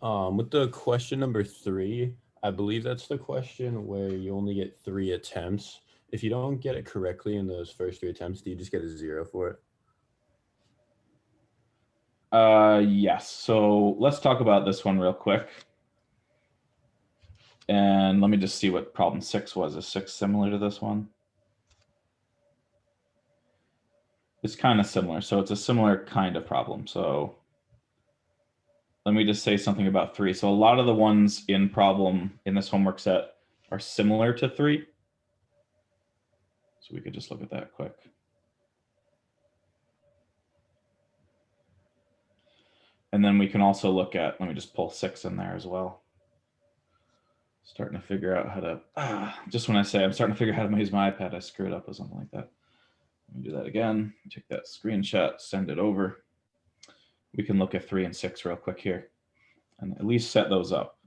With the question number three, I believe that's the question where you only get three attempts. If you don't get it correctly in those first three attempts, do you just get a zero for it? Yes. So let's talk about this one real quick. And let me just see what problem 6 was. Is 6 similar to this one? It's kind of similar. So it's a similar kind of problem. So let me just say something about 3. So a lot of the ones in this homework set are similar to 3. So we could just look at that quick. And then we can also look at, let me just pull 6 in there as well. Starting to figure out how to, just when I say I'm starting to figure out how to use my iPad, I screw it up or something like that. Let me do that again. Take that screenshot, send it over. We can look at 3 and 6 real quick here and at least set those up,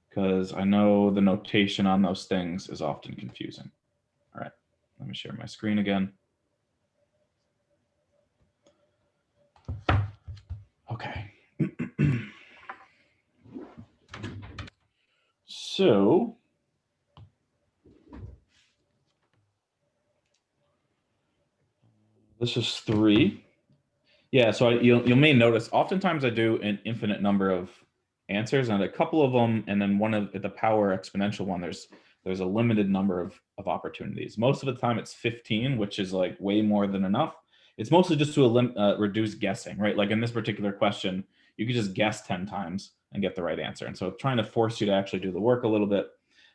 because I know the notation on those things is often confusing. All right, let me share my screen again. Okay. So this is 3. Yeah, so you may notice oftentimes I do an infinite number of answers, and a couple of them, and then one of the power exponential one, there's a limited number of opportunities. Most of the time it's 15, which is like way more than enough. It's mostly just to reduce guessing, right? Like in this particular question, you could just guess 10 times and get the right answer. And so trying to force you to actually do the work a little bit,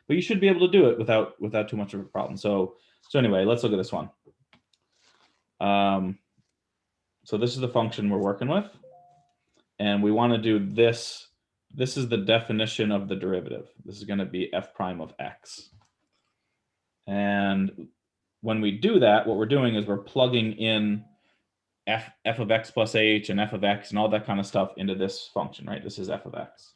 but you should be able to do it without too much of a problem. So anyway, let's look at this one. So this is the function we're working with, and we want to do this. This is the definition of the derivative. This is going to be f prime of x. And when we do that, what we're doing is we're plugging in f of x plus h and f of x and all that kind of stuff into this function, right? This is f of x.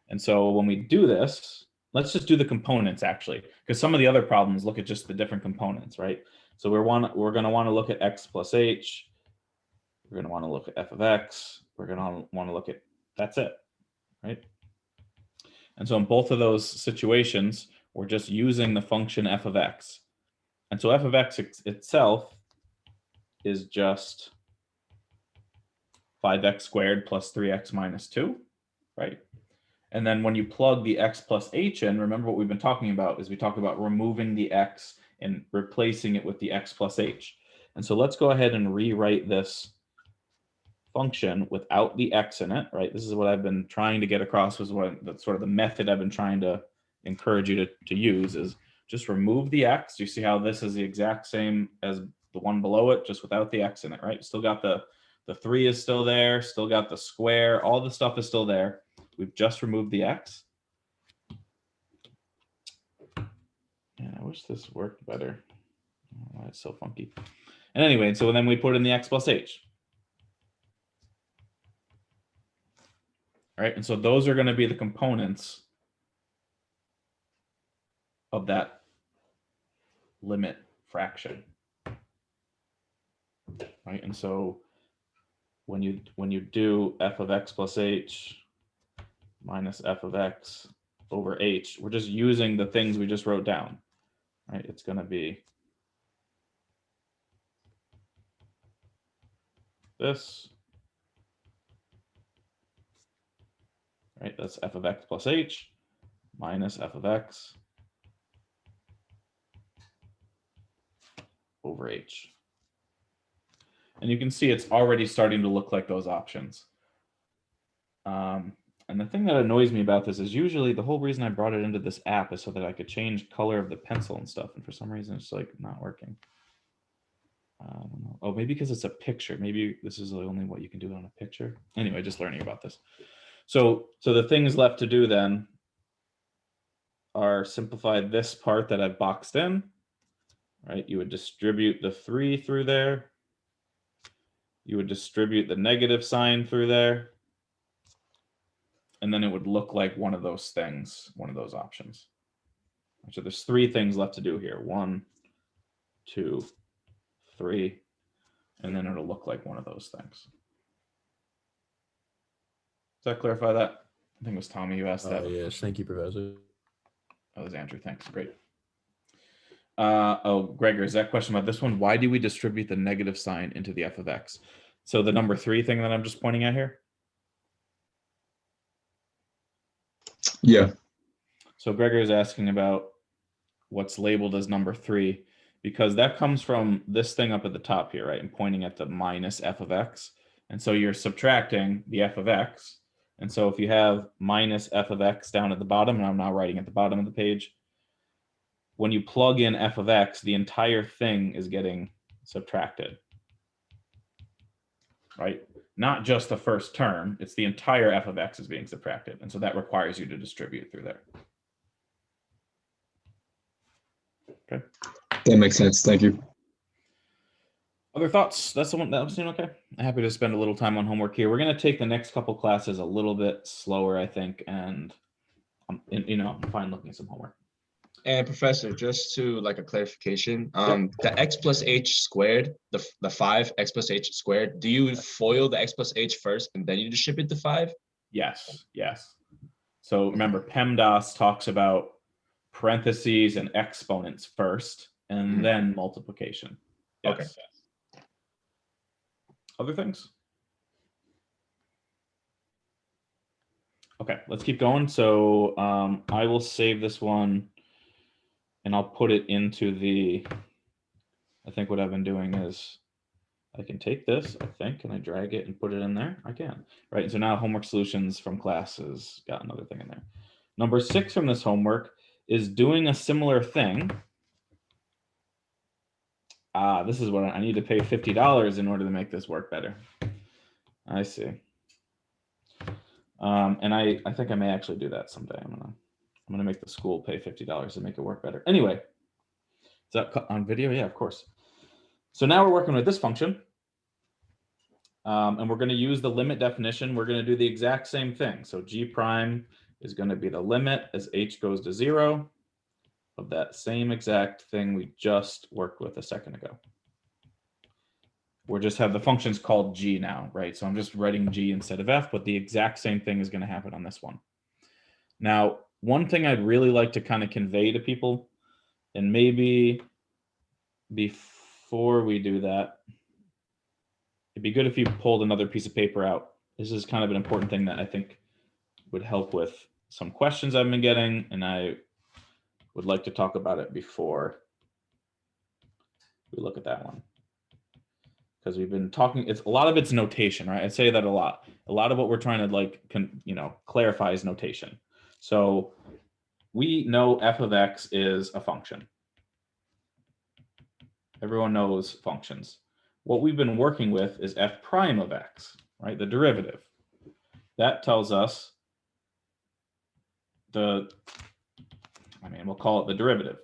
And so when we do this, let's just do the components actually, because some of the other problems look at just the different components, right? So we're going to want to look at x plus h. We're going to want to look at f of x. We're going to want to look at, that's it, right? And so in both of those situations, we're just using the function f of x. And so f of x itself is just 5x squared plus 3x minus 2, right? And then when you plug the x plus h in, remember what we've been talking about is we talked about removing the x and replacing it with the x plus h. And so let's go ahead and rewrite this function without the x in it, right? This is what I've been trying to get across, that's sort of the method I've been trying to encourage you to use, is just remove the x. You see how this is the exact same as the one below it, just without the x in it, right? Still got the 3 is still there, still got the square, all the stuff is still there. We've just removed the x. Yeah, I wish this worked better. Oh, it's so funky. And anyway, so then we put in the x plus h. All right, and so those are going to be the components of that limit fraction, right? And so when you do f of x plus h minus f of x over h, we're just using the things we just wrote down, right? It's going to be this, right? That's f of x plus h minus f of x over h. And you can see it's already starting to look like those options. And the thing that annoys me about this is usually the whole reason I brought it into this app is so that I could change color of the pencil and stuff. And for some reason, it's like not working. I don't know. Oh, maybe because it's a picture. Maybe this is only what you can do on a picture. Anyway, just learning about this. So the things left to do then are simplify this part that I've boxed in, right? You would distribute the 3 through there. You would distribute the negative sign through there. And then it would look like one of those things, one of those options. So there's 3 things left to do here. 1, 2, 3, and then it'll look like one of those things. that clarify that? I think it was Tommy who asked that. Yes, thank you, Professor. That was Andrew. Thanks. Great. Gregor, is that question about this one? Why do we distribute the negative sign into the f of x? So the number 3 thing that I'm just pointing at here? Yeah. So Gregor is asking about what's labeled as number 3, because that comes from this thing up at the top here, right? And pointing at the minus f of x. And so you're subtracting the f of x. And so if you have minus f of x down at the bottom, and I'm now writing at the bottom of the page, when you plug in f of x, the entire thing is getting subtracted, right? Not just the first term, it's the entire f of x is being subtracted. And so that requires you to distribute through there. Okay. That makes sense. Thank you. Other thoughts? That's the one that was okay. I'm happy to spend a little time on homework here. We're going to take the next couple classes a little bit slower, I think, and I'm fine looking at some homework. And Professor, just to like a clarification, the x plus h squared, the 5x plus h squared, do you FOIL the x plus h first and then you distribute the 5? Yes. So remember, PEMDAS talks about parentheses and exponents first, and then multiplication. Yes. Okay. Other things? Okay, let's keep going. So I will save this one and I'll put it into the, I think what I've been doing is I can take this, I think, can I drag it and put it in there? I can, right? So now homework solutions from class has got another thing in there. Number 6 from this homework is doing a similar thing. This is what I need to pay $50 in order to make this work better. I see. And I think I may actually do that someday. I'm gonna make the school pay $50 to make it work better. Anyway, is that on video? Yeah, of course. So now we're working with this function. And we're going to use the limit definition. We're going to do the exact same thing. So g prime is going to be the limit as h goes to 0 of that same exact thing we just worked with a second ago. We'll just have the functions called g now, right? So I'm just writing g instead of f, but the exact same thing is going to happen on this one. Now, one thing I'd really like to kind of convey to people, and maybe before we do that, it'd be good if you pulled another piece of paper out. This is kind of an important thing that I think would help with some questions I've been getting, and I would like to talk about it before we look at that one. Because we've been talking, a lot of it's notation, right? I say that a lot. A lot of what we're trying to clarify is notation. So we know f of x is a function. Everyone knows functions. What we've been working with is f prime of x, right? The derivative. That tells us we'll call it the derivative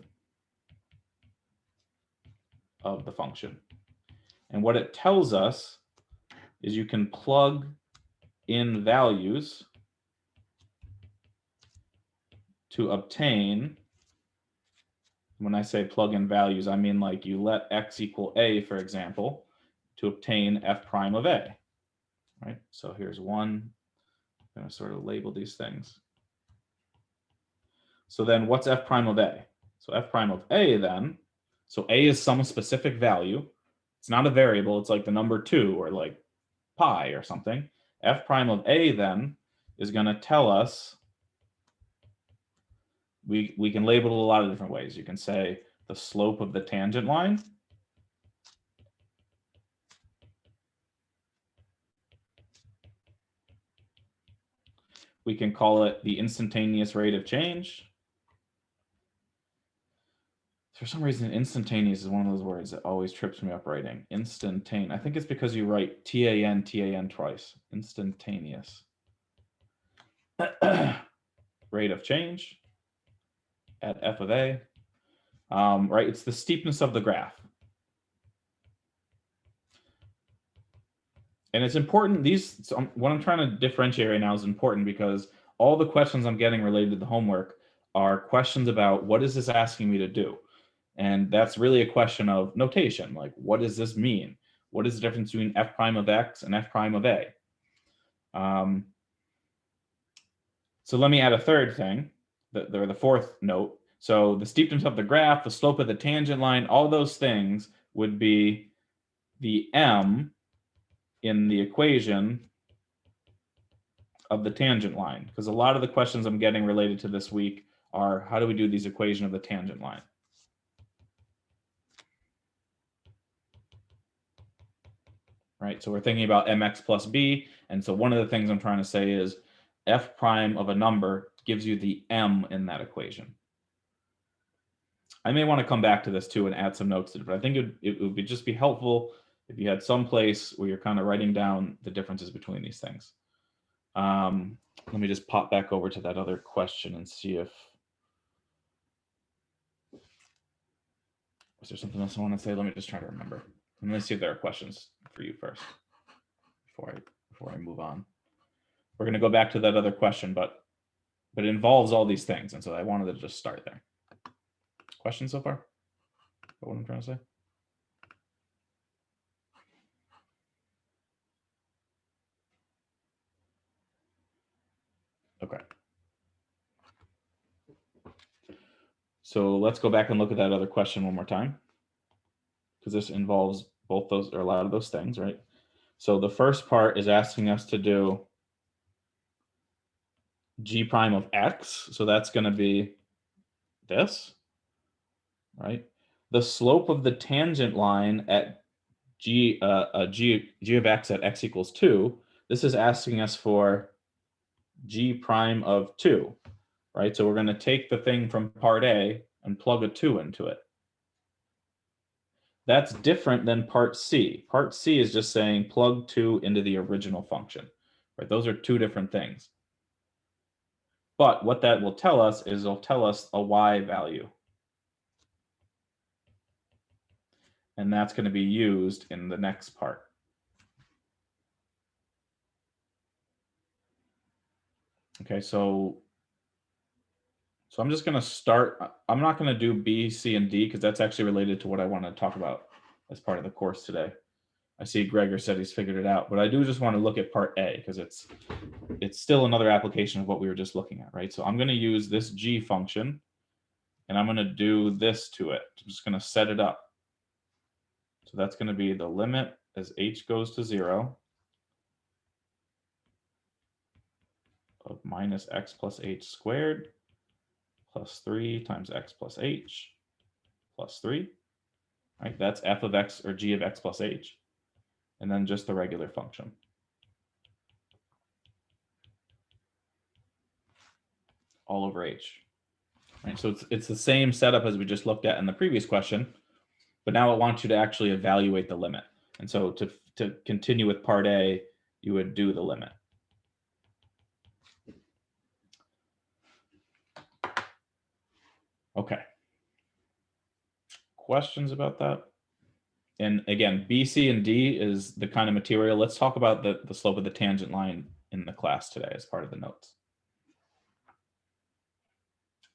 of the function. And what it tells us is you can plug in values to obtain, when I say plug in values, I mean like you let x equal a, for example, to obtain f prime of a, right? So here's one. I'm going to sort of label these things. So then what's f prime of a? So f prime of a then, so a is some specific value. It's not a variable. It's like the number 2 or like pi or something. F prime of a then is going to tell us, we can label it a lot of different ways. You can say the slope of the tangent line. We can call it the instantaneous rate of change. For some reason, instantaneous is one of those words that always trips me up writing. Instantaneous. I think it's because you write T-A-N twice. Instantaneous. Rate of change at f of a. Right, it's the steepness of the graph. And it's important, what I'm trying to differentiate right now is important because all the questions I'm getting related to the homework are questions about what is this asking me to do? And that's really a question of notation. Like, what does this mean? What is the difference between f prime of x and f prime of a? So let me add a third thing, the fourth note. So the steepness of the graph, the slope of the tangent line, all those things would be the m in the equation of the tangent line. Because a lot of the questions I'm getting related to this week are, how do we do these equation of the tangent line? Right, so we're thinking about mx plus b. And so one of the things I'm trying to say is f prime of a number gives you the m in that equation. I may want to come back to this too and add some notes to it, but I think it would be just be helpful if you had some place where you're kind of writing down the differences between these things. Let me just pop back over to that other question and see if, was there something else I want to say? Let me just try to remember. Let me see if there are questions for you first before I move on. We're going to go back to that other question, but it involves all these things. And so I wanted to just start there. Questions so far? What I'm trying to say? Okay. So let's go back and look at that other question one more time, because this involves both those, or a lot of those things, right? So the first part is asking us to do g prime of x. So that's going to be this, right? The slope of the tangent line at g of x at x equals 2. This is asking us for g prime of 2, right? So we're going to take the thing from part A and plug a 2 into it. That's different than part C. Part C is just saying plug 2 into the original function, right? Those are two different things. But what that will tell us is it'll tell us a y value. And that's going to be used in the next part. Okay, so I'm just going to start. I'm not going to do B, C, and D because that's actually related to what I want to talk about as part of the course today. I see Gregor said he's figured it out, but I do just want to look at part A because it's still another application of what we were just looking at, right? So I'm going to use this G function and I'm going to do this to it. I'm just going to set it up. So that's going to be the limit as h goes to 0 of minus x plus h squared plus 3 times x plus h plus 3, right? That's f of x or g of x plus h. And then just the regular function. All over h. Right? So it's the same setup as we just looked at in the previous question, but now it wants you to actually evaluate the limit. And so to continue with part A, you would do the limit. Okay. Questions about that? And again, B, C, and D is the kind of material. Let's talk about the slope of the tangent line in the class today as part of the notes.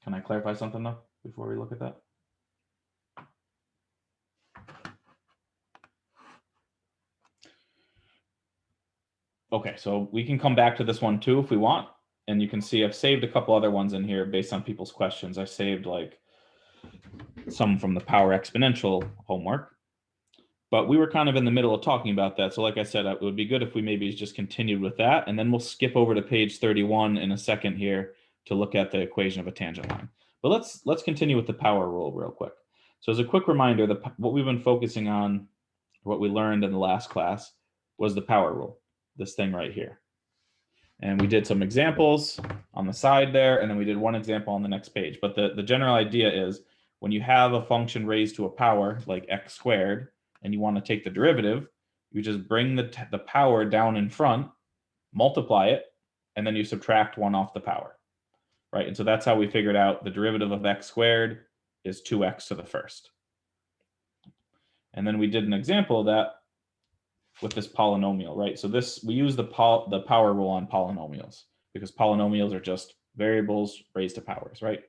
Can I clarify something though before we look at that? Okay, so we can come back to this one too if we want. And you can see I've saved a couple other ones in here based on people's questions. I saved like some from the power exponential homework. But we were kind of in the middle of talking about that. So like I said, it would be good if we maybe just continued with that. And then we'll skip over to page 31 in a second here to look at the equation of a tangent line. But let's continue with the power rule real quick. So as a quick reminder, what we've been focusing on, what we learned in the last class, was the power rule, this thing right here. And we did some examples on the side there, and then we did one example on the next page. But the general idea is when you have a function raised to a power like x squared, and you want to take the derivative, you just bring the power down in front, multiply it, and then you subtract 1 off the power, right? And so that's how we figured out the derivative of x squared is 2x to the first. And then we did an example of that with this polynomial, right? So we use the power rule on polynomials because polynomials are just variables raised to powers, right?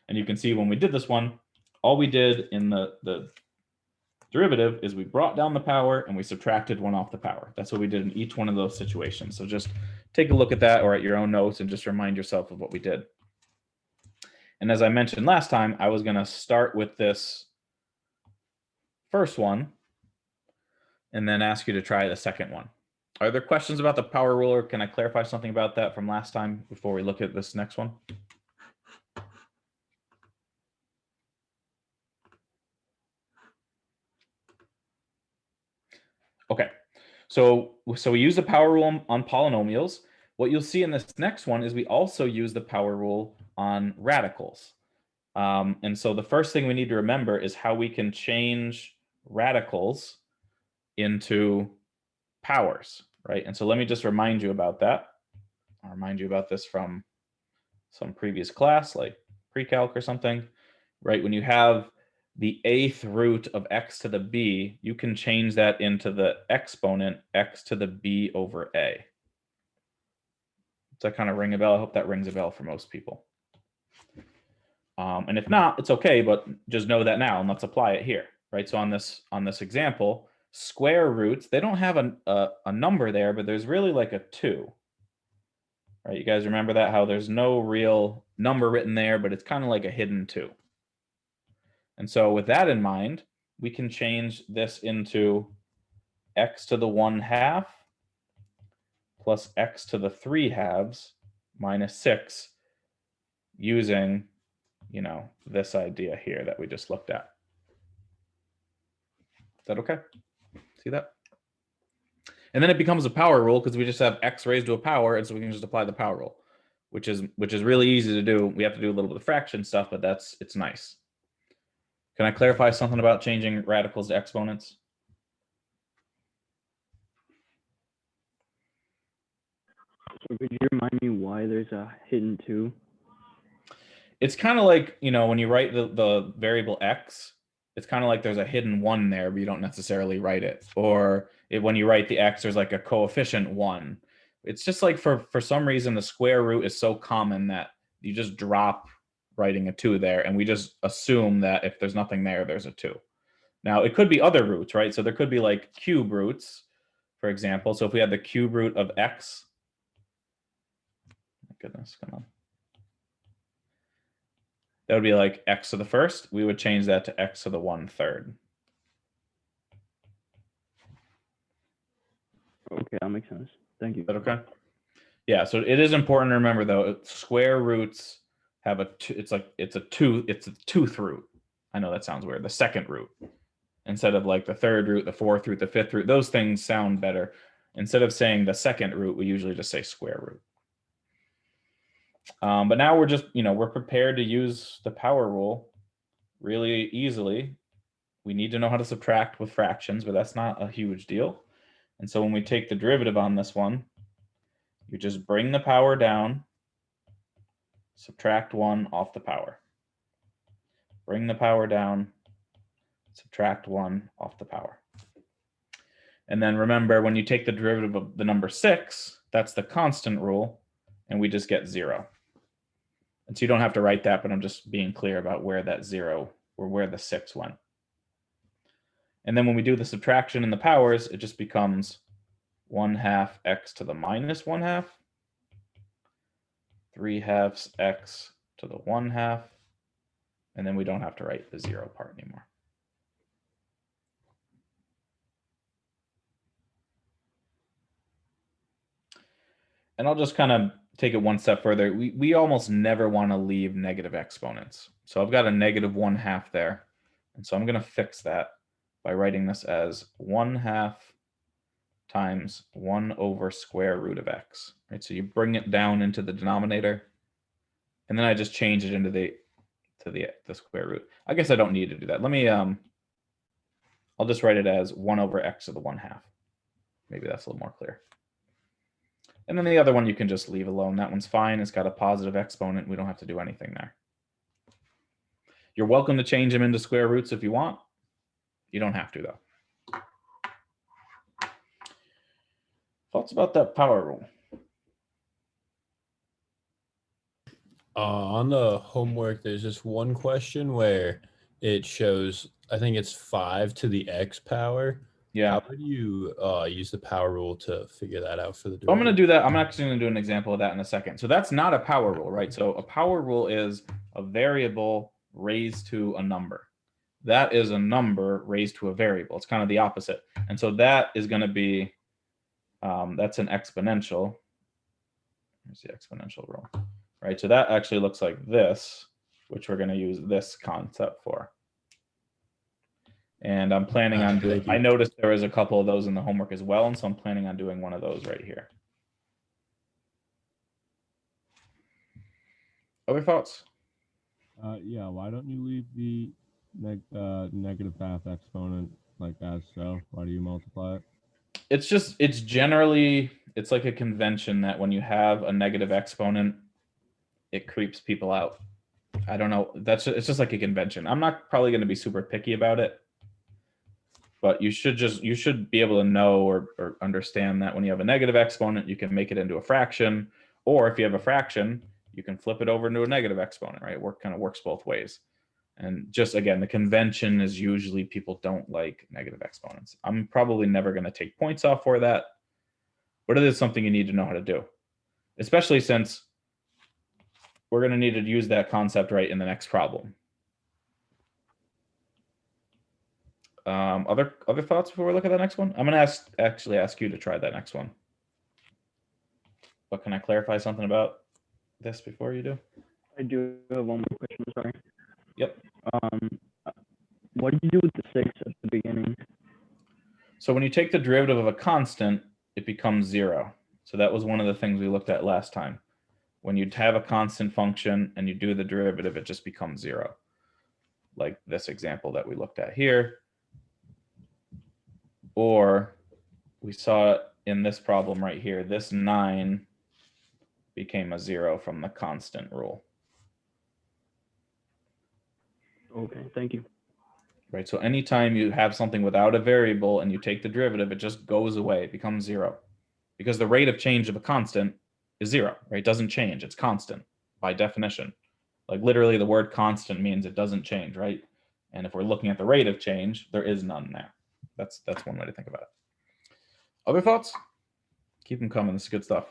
And you can see when we did this one, all we did in the derivative is we brought down the power and we subtracted 1 off the power. That's what we did in each one of those situations. So just take a look at that or at your own notes and just remind yourself of what we did. And as I mentioned last time, I was going to start with this first one and then ask you to try the second one. Are there questions about the power rule, or can I clarify something about that from last time before we look at this next one? Okay, so we use the power rule on polynomials. What you'll see in this next one is we also use the power rule on radicals. And so the first thing we need to remember is how we can change radicals into powers, right? And so let me just remind you about that. I'll remind you about this from some previous class, like pre-calc or something, right? When you have the eighth root of x to the b, you can change that into the exponent x to the b over a. Does that kind of ring a bell? I hope that rings a bell for most people. And if not, it's okay, but just know that now and let's apply it here, right? So on this example, square roots, they don't have a number there, but there's really like a 2. Right, you guys remember that, how there's no real number written there, but it's kind of like a hidden 2. And so with that in mind, we can change this into x to the 1/2 plus x to the 3/2 minus 6 using, this idea here that we just looked at. Is that okay? See that? And then it becomes a power rule because we just have x raised to a power, and so we can just apply the power rule, which is really easy to do. We have to do a little bit of fraction stuff, but it's nice. Can I clarify something about changing radicals to exponents? So could you remind me why there's a hidden 2? It's kind of like, when you write the variable x, it's kind of like there's a hidden 1 there, but you don't necessarily write it. Or when you write the x, there's like a coefficient 1. It's just like for some reason, the square root is so common that you just drop writing a 2 there, and we just assume that if there's nothing there, there's a 2. Now, it could be other roots, right? So there could be like cube roots, for example. So if we had the cube root of x, my goodness, come on. That would be like x to the first. We would change that to x to the 1/3. Okay, that makes sense. Thank you. Is that okay? Yeah, so it is important to remember though, square roots have it's a 2th root. I know that sounds weird. The second root instead of like the 3rd root, the 4th root, the 5th root. Those things sound better. Instead of saying the second root, we usually just say square root. But now we're just, we're prepared to use the power rule really easily. We need to know how to subtract with fractions, but that's not a huge deal. And so when we take the derivative on this one, you just bring the power down, subtract 1 off the power. Bring the power down, subtract 1 off the power. And then remember, when you take the derivative of the number 6, that's the constant rule, and we just get 0. And so you don't have to write that, but I'm just being clear about where that 0 or where the 6 went. And then when we do the subtraction in the powers, it just becomes 1/2 x to the minus 1/2, 3/2 x to the 1/2, and then we don't have to write the 0 part anymore. And I'll just kind of take it one step further. We almost never want to leave negative exponents. So I've got a negative 1/2 there. And so I'm going to fix that by writing this as 1/2 times 1/square root of x. Right? So you bring it down into the denominator, and then I just change it into the square root. I guess I don't need to do that. Let me, I'll just write it as 1/x to the 1/2. Maybe that's a little more clear. And then the other one you can just leave alone. That one's fine. It's got a positive exponent. We don't have to do anything there. You're welcome to change them into square roots if you want. You don't have to, though. Thoughts about that power rule? On the homework, there's this one question where it shows, I think it's 5 to the x power, Yeah. How would you use the power rule to figure that out for the So I'm going to derivative? do that. I'm actually going to do an example of that in a second. So that's not a power rule, right? So a power rule is a variable raised to a number. That is a number raised to a variable. It's kind of the opposite. And so that is going to be, that's an exponential. Here's the exponential rule, right? So that actually looks like this, which we're going to use this concept for. And I'm planning on doing, I noticed there was a couple of those in the homework as well. And so I'm planning on doing one of those right here. Other thoughts? Yeah, why don't you leave the negative half exponent like as so? Why do you multiply it? It's generally, it's like a convention that when you have a negative exponent, it creeps people out. I don't know. It's just like a convention. I'm not probably going to be super picky about it, but you should be able to know or understand that when you have a negative exponent, you can make it into a fraction, or if you have a fraction, you can flip it over into a negative exponent, right? It kind of works both ways. And just again, the convention is usually people don't like negative exponents. I'm probably never going to take points off for that, but it is something you need to know how to do, especially since we're going to need to use that concept right in the next problem. Other thoughts before we look at the next one? I'm going to actually ask you to try that next one. But can I clarify something about this before you do? I do have one more question, sorry. Yep. What did you do with the 6 at the beginning? So when you take the derivative of a constant, it becomes 0. So that was one of the things we looked at last time. When you have a constant function and you do the derivative, it just becomes 0. Like this example that we looked at here. Or we saw it in this problem right here. This 9 became a 0 from the constant rule. Okay, thank you. Right, so anytime you have something without a variable and you take the derivative, it just goes away, it becomes 0. Because the rate of change of a constant is 0, right? It doesn't change, it's constant by definition. Like literally the word constant means it doesn't change, right? And if we're looking at the rate of change, there is none there. That's one way to think about it. Other thoughts? Keep them coming, this is good stuff.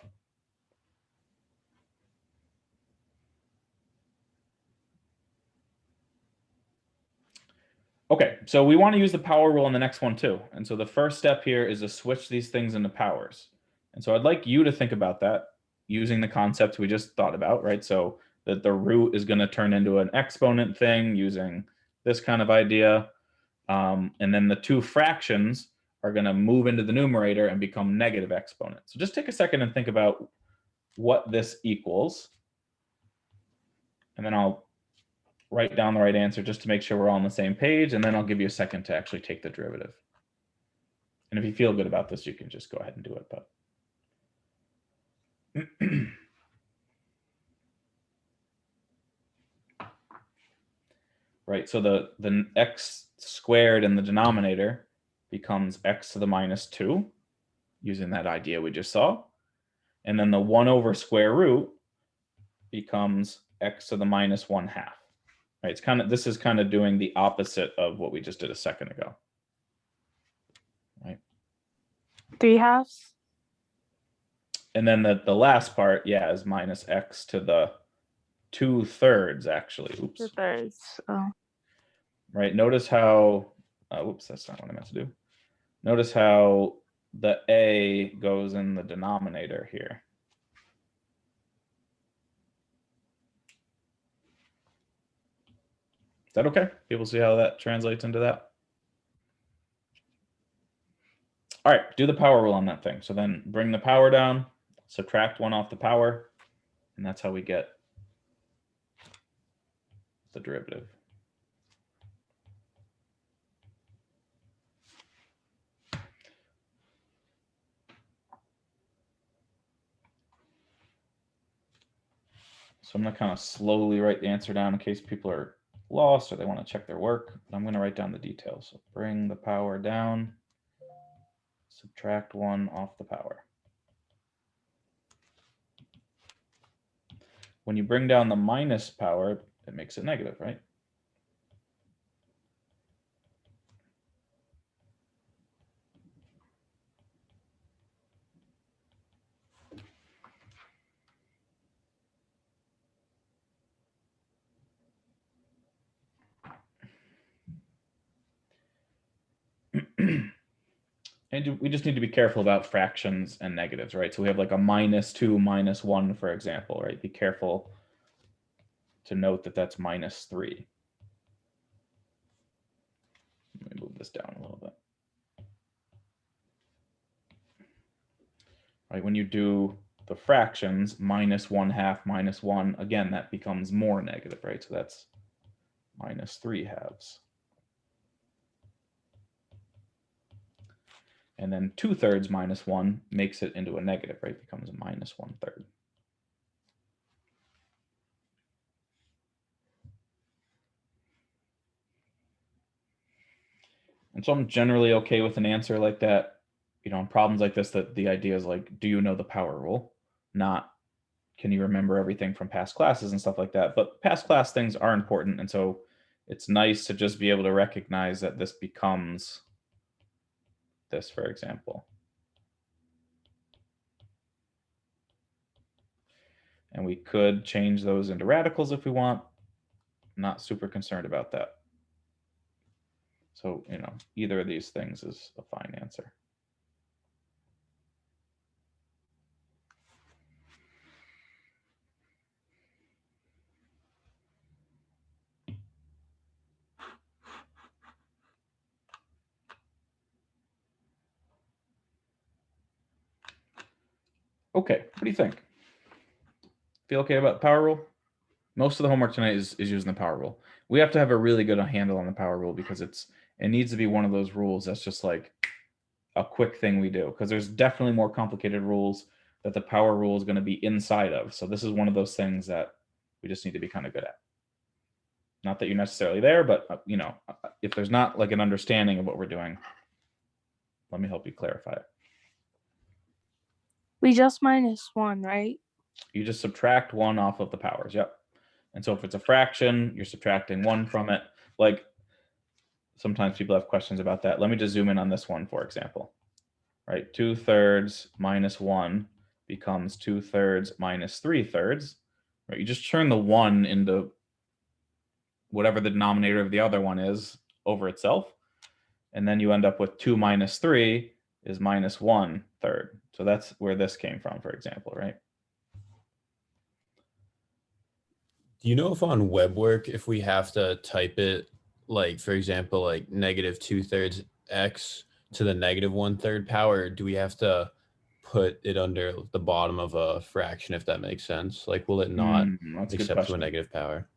Okay, so we want to use the power rule in the next one too. And so the first step here is to switch these things into powers. And so I'd like you to think about that using the concept we just thought about, right? So that the root is going to turn into an exponent thing using this kind of idea. And then the two fractions are going to move into the numerator and become negative exponents. So just take a second and think about what this equals. And then I'll write down the right answer just to make sure we're all on the same page. And then I'll give you a second to actually take the derivative. And if you feel good about this, you can just go ahead and do it. But right, so the x squared in the denominator becomes x to the minus 2, using that idea we just saw. And then the 1 over square root becomes x to the minus 1/2. Right, it's this is kind of doing the opposite of what we just did a second ago. Right. 3/2. And then the last part, yeah, is minus x to the 2/3 actually. Oops. 2/3. Oh. Right. Notice how, oops, that's not what I meant to do. Notice how the a goes in the denominator here. Is that okay? People see how that translates into that? All right, do the power rule on that thing. So then bring the power down, subtract 1 off the power, and that's how we get the derivative. So I'm going to kind of slowly write the answer down in case people are lost or they want to check their work. But I'm going to write down the details. So bring the power down, subtract 1 off the power. When you bring down the minus power, it makes it negative, right? And we just need to be careful about fractions and negatives, right? So we have like a -2, -1, for example, right? Be careful to note that that's -3. Let me move this down a little bit. Right, when you do the fractions, -1/2, -1, again, that becomes more negative, right? So that's -3/2. And then 2/3 -1 makes it into a negative, right? Becomes a -1/3. And so I'm generally okay with an answer like that. You know, in problems like this, that the idea is like, do you know the power rule? Not, can you remember everything from past classes and stuff like that? But past class things are important. And so it's nice to just be able to recognize that this becomes this, for example. And we could change those into radicals if we want. Not super concerned about that. So, you know, either of these things is a fine answer. Okay, what do you think? Feel okay about the power rule? Most of the homework tonight is using the power rule. We have to have a really good handle on the power rule because it needs to be one of those rules that's just like a quick thing we do, because there's definitely more complicated rules that the power rule is going to be inside of. So this is one of those things that we just need to be kind of good at. Not that you're necessarily there, but you know, if there's not like an understanding of what we're doing, let me help you clarify it. We just -1, right? You just subtract 1 off of the powers. Yep. And so if it's a fraction, you're subtracting 1 from it. Like sometimes people have questions about that. Let me just zoom in on this one, for example. Right, 2/3 -1 becomes 2/3 -3/3. Right, you just turn the 1 into whatever the denominator of the other one is over itself. And then you end up with 2 - 3 is -1/3. So that's where this came from, for example, right? Do you know if on WebWork, if we have to type it, like, for example, like -2/3 x to the -1/3 power, do we have to put it under the bottom of a fraction, if that makes sense? Like, will it not That's a good accept to a question. negative power?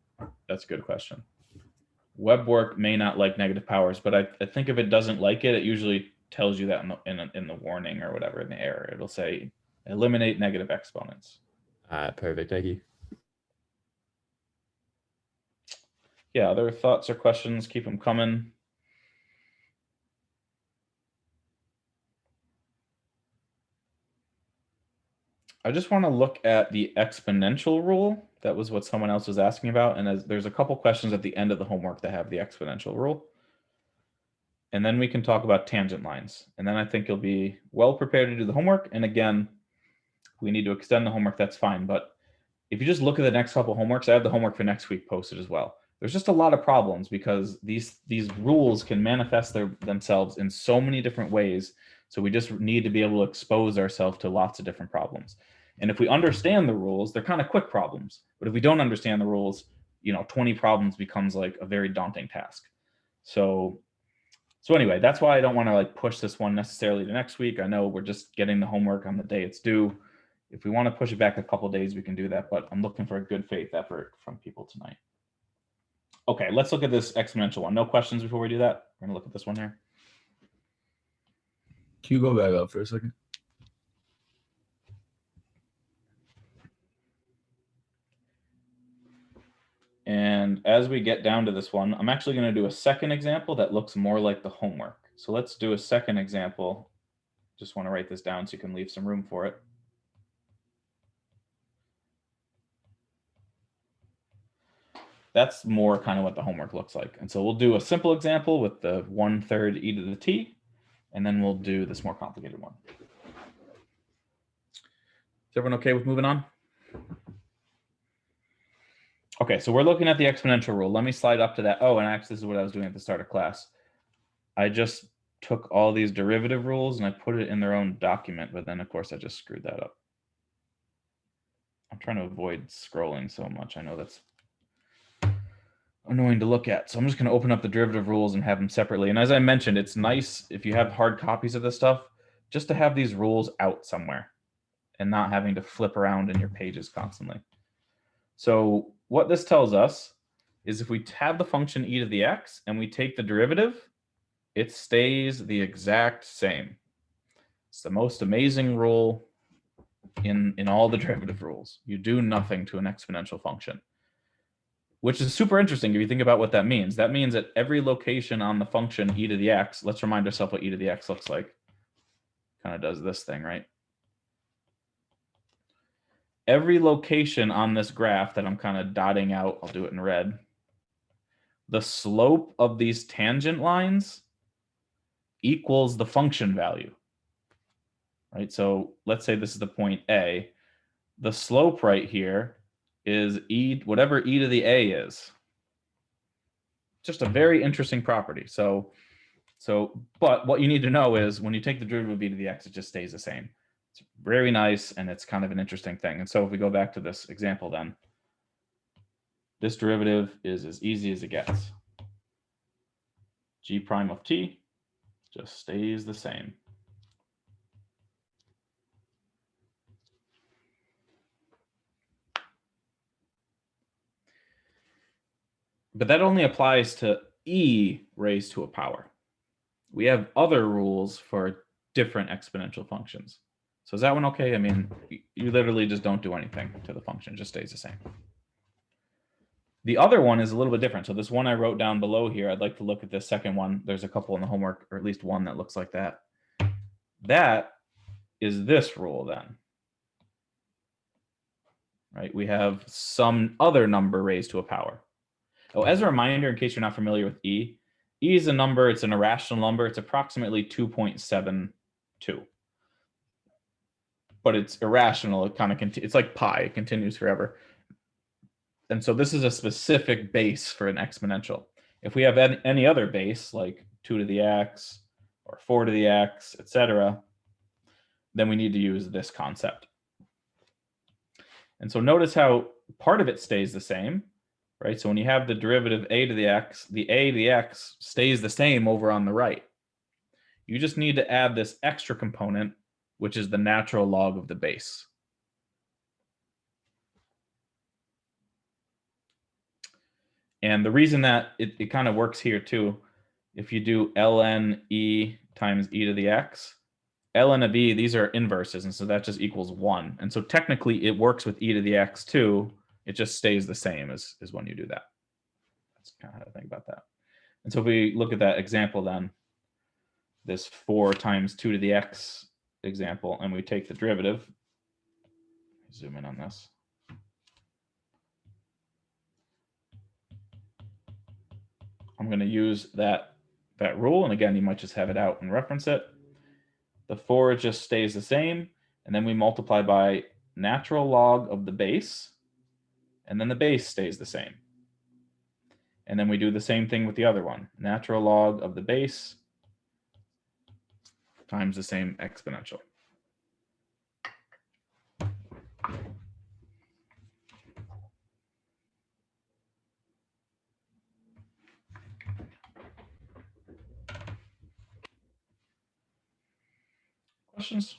That's a good question. WebWork may not like negative powers, but I think if it doesn't like it, it usually tells you that in the warning or whatever, in the error. It'll say eliminate negative exponents. Perfect. Thank you. Yeah, other thoughts or questions, keep them coming. I just want to look at the exponential rule. That was what someone else was asking about. And there's a couple questions at the end of the homework that have the exponential rule. And then we can talk about tangent lines. And then I think you'll be well prepared to do the homework. And again, if we need to extend the homework, that's fine. But if you just look at the next couple homeworks, I have the homework for next week posted as well. There's just a lot of problems because these rules can manifest themselves in so many different ways. So we just need to be able to expose ourselves to lots of different problems. And if we understand the rules, they're kind of quick problems. But if we don't understand the rules, you know, 20 problems becomes like a very daunting task. So anyway, that's why I don't want to like push this one necessarily to next week. I know we're just getting the homework on the day it's due. If we want to push it back a couple days, we can do that. But I'm looking for a good faith effort from people tonight. Okay, let's look at this exponential one. No questions before we do that? We're going to look at this one here. Can you go back up for a second? And as we get down to this one, I'm actually going to do a second example that looks more like the homework. So let's do a second example. Just want to write this down so you can leave some room for it. That's more kind of what the homework looks like. And so we'll do a simple example with the 1/3 e to the t, and then we'll do this more complicated one. Is everyone okay with moving on? Okay, so we're looking at the exponential rule. Let me slide up to that. Oh, and actually, this is what I was doing at the start of class. I just took all these derivative rules and I put it in their own document, but then of course I just screwed that up. I'm trying to avoid scrolling so much. I know that's annoying to look at. So I'm just going to open up the derivative rules and have them separately. And as I mentioned, it's nice if you have hard copies of this stuff, just to have these rules out somewhere and not having to flip around in your pages constantly. So what this tells us is if we have the function e to the x and we take the derivative, it stays the exact same. It's the most amazing rule in all the derivative rules. You do nothing to an exponential function, which is super interesting if you think about what that means. That means at every location on the function e to the x, let's remind ourselves what e to the x looks like. Kind of does this thing, right? Every location on this graph that I'm kind of dotting out, I'll do it in red, the slope of these tangent lines equals the function value, right? So let's say this is the point A. The slope right here is e, whatever e to the a is. Just a very interesting property. But what you need to know is when you take the derivative of e to the x, it just stays the same. It's very nice, and it's kind of an interesting thing. And so if we go back to this example then, this derivative is as easy as it gets. G prime of t just stays the same. But that only applies to e raised to a power. We have other rules for different exponential functions. So is that one okay? I mean, you literally just don't do anything to the function. It just stays the same. The other one is a little bit different. So this one I wrote down below here, I'd like to look at this second one. There's a couple in the homework, or at least one that looks like that. That is this rule then. Right? We have some other number raised to a power. Oh, as a reminder, in case you're not familiar with e is a number, it's an irrational number. It's approximately 2.72. But it's irrational. It kind of it's like pi, it continues forever. And so this is a specific base for an exponential. If we have any other base, like 2 to the x or 4 to the x, etc., then we need to use this concept. And so notice how part of it stays the same, right? So when you have the derivative a to the x, the a to the x stays the same over on the right. You just need to add this extra component, which is the natural log of the base. And the reason that it kind of works here too, if you do ln e times e to the x, ln of e, these are inverses, and so that just equals 1. And so technically it works with e to the x too. It just stays the same as when you do that. That's kind of how to think about that. And so if we look at that example then, this 4 times 2 to the x example, and we take the derivative, zoom in on this. I'm going to use that rule, and again, you might just have it out and reference it. The 4 just stays the same, and then we multiply by natural log of the base, and then the base stays the same. And then we do the same thing with the other one, natural log of the base times the same exponential. Questions?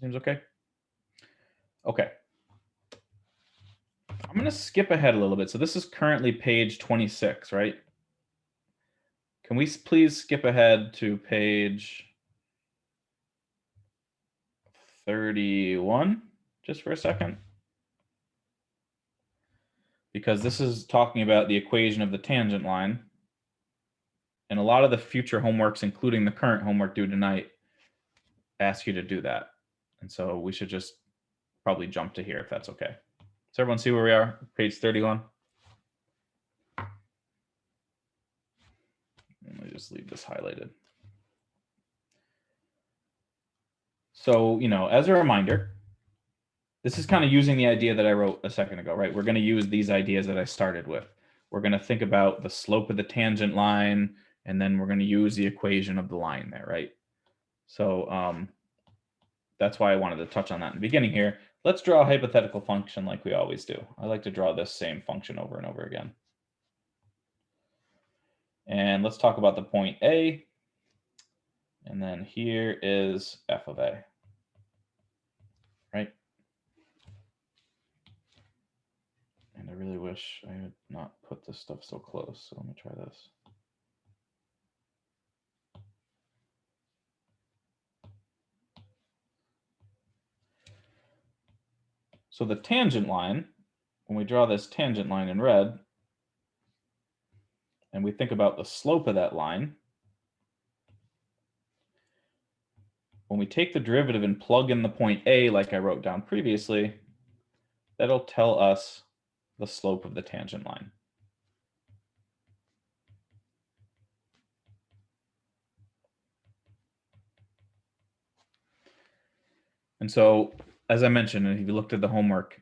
Seems okay? Okay. I'm going to skip ahead a little bit. So this is currently page 26, right? Can we please skip ahead to page 31 just for a second? Because this is talking about the equation of the tangent line. And a lot of the future homeworks, including the current homework due tonight, ask you to do that. And so we should just probably jump to here if that's okay. Does everyone see where we are? Page 31. Let me just leave this highlighted. So, you know, as a reminder, this is kind of using the idea that I wrote a second ago, right? We're going to use these ideas that I started with. We're going to think about the slope of the tangent line, and then we're going to use the equation of the line there, right? So that's why I wanted to touch on that in the beginning here. Let's draw a hypothetical function like we always do. I like to draw this same function over and over again. And let's talk about the point A. And then here is f of A, right? And I really wish I had not put this stuff so close. So let me try this. So the tangent line, when we draw this tangent line in red, and we think about the slope of that line, when we take the derivative and plug in the point A like I wrote down previously, that'll tell us the slope of the tangent line. And so, as I mentioned, and if you looked at the homework,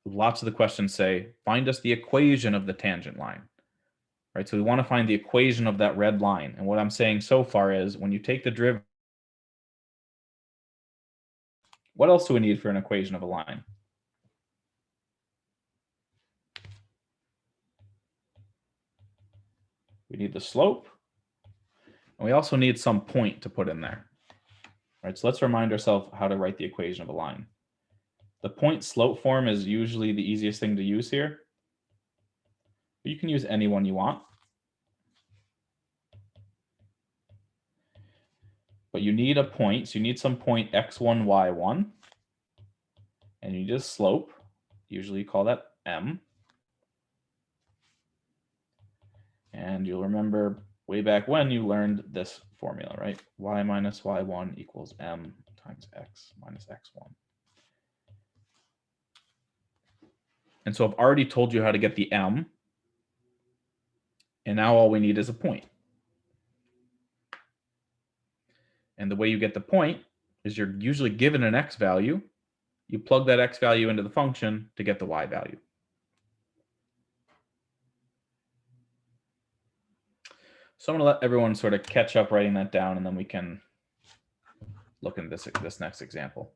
lots of the questions say, find us the equation of the tangent line, right? So we want to find the equation of that red line. And what I'm saying so far is when you take the derivative, what else do we need for an equation of a line? We need the slope, and we also need some point to put in there. Right, so let's remind ourselves how to write the equation of a line. The point slope form is usually the easiest thing to use here. But you can use any one you want. But you need a point, so you need some point x1, y1. And you need a slope. Usually you call that m. And you'll remember way back when you learned this formula, right? Y minus y1 equals m times x minus x1. And so I've already told you how to get the m. And now all we need is a point. And the way you get the point is you're usually given an x value. You plug that x value into the function to get the y value. So I'm going to let everyone sort of catch up writing that down, and then we can look into this next example.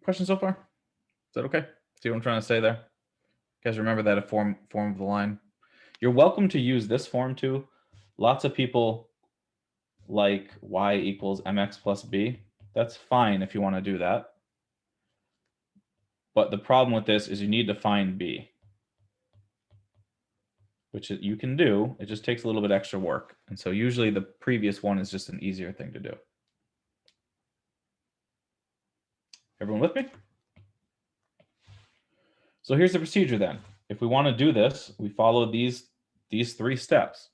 Questions so far? Is that okay? See what I'm trying to say there? You guys remember that a form of the line? You're welcome to use this form too. Lots of people like y equals mx plus b. That's fine if you want to do that. But the problem with this is you need to find b, which you can do. It just takes a little bit extra work. And so usually the previous one is just an easier thing to do. Everyone with me? So here's the procedure then. If we want to do this, we follow these three steps.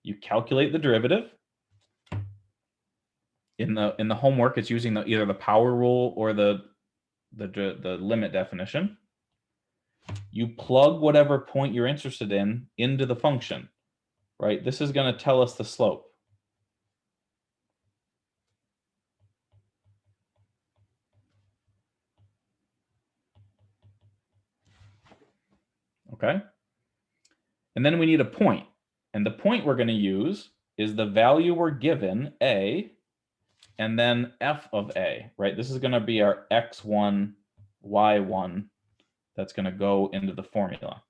You calculate the derivative. In the homework, it's using either the power rule or the limit definition. You plug whatever point you're interested in into the function, right? This is going to tell us the slope. Okay. And then we need a point. And the point we're going to use is the value we're given, a, and then f of a, right? This is going to be our x1, y1 that's going to go into the formula.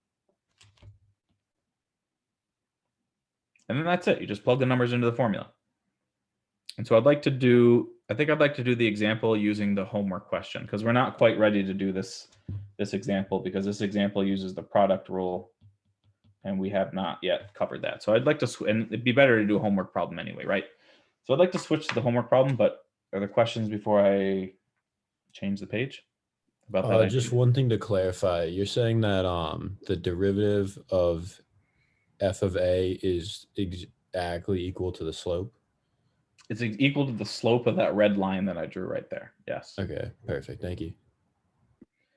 And then that's it. You just plug the numbers into the formula. And so I think I'd like to do the example using the homework question, because we're not quite ready to do this example, because this example uses the product rule and we have not yet covered that. So I'd like to, and it'd be better to do a homework problem anyway, right? So I'd like to switch to the homework problem, but are there questions before I change the page about that? Just one thing to clarify. You're saying that the derivative of f of a is exactly equal to the slope? It's equal to the slope of that red line that I drew right there. Yes. Okay, perfect. Thank you.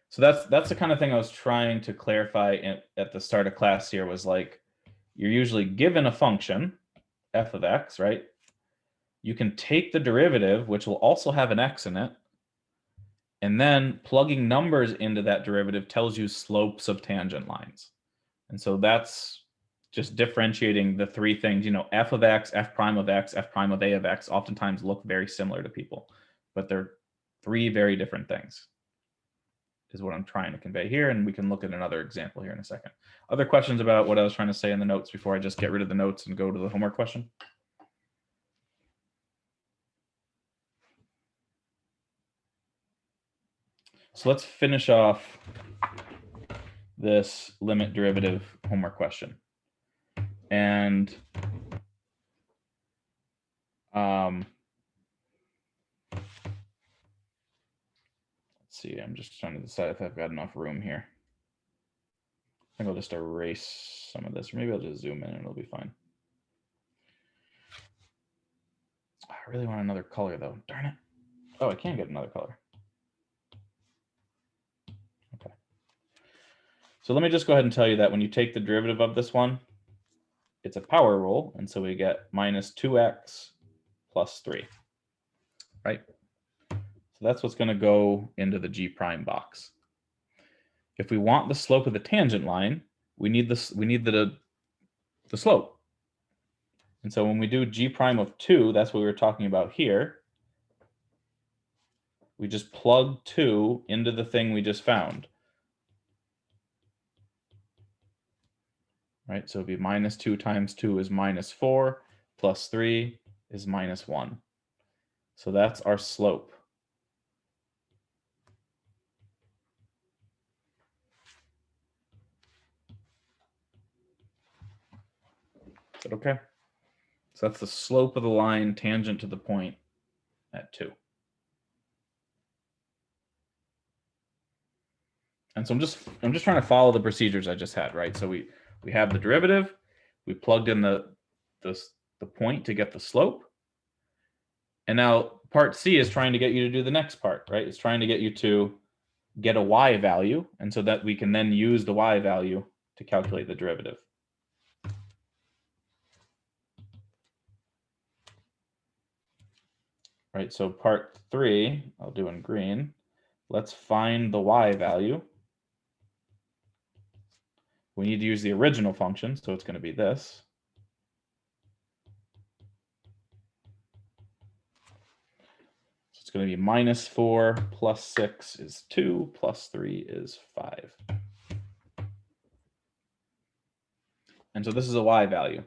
So that's the kind of thing I was trying to clarify at the start of class here, was like, you're usually given a function, f of x, right? You can take the derivative, which will also have an x in it, and then plugging numbers into that derivative tells you slopes of tangent lines. And so that's just differentiating the three things, you know, f of x, f prime of x, f prime of a of x oftentimes look very similar to people, but they're three very different things, is what I'm trying to convey here. And we can look at another example here in a second. Other questions about what I was trying to say in the notes before I just get rid of the notes and go to the homework question? So let's finish off this limit derivative homework question. And let's see, I'm just trying to decide if I've got enough room here. I think I'll just erase some of this, or maybe I'll just zoom in and it'll be fine. I really want another color though, darn it. Oh, I can get another color. Okay. So let me just go ahead and tell you that when you take the derivative of this one, it's a power rule. And so we get minus 2x plus 3, right? So that's what's going to go into the G prime box. If we want the slope of the tangent line, we need this. We need the slope. And so when we do G prime of 2, that's what we were talking about here. We just plug 2 into the thing we just found. Right, so it'd be minus 2 times 2 is minus 4, plus 3 is minus 1. So that's our slope. Is that okay? So that's the slope of the line tangent to the point at 2. And so I'm just trying to follow the procedures I just had, right? So we have the derivative, we plugged in the point to get the slope. And now part C is trying to get you to do the next part, right? It's trying to get you to get a y value, and so that we can then use the y value to calculate the derivative. Right, so part 3, I'll do in green. Let's find the y value. We need to use the original function, so it's going to be this. So it's going to be minus 4 plus 6 is 2, plus 3 is 5. And so this is a y value.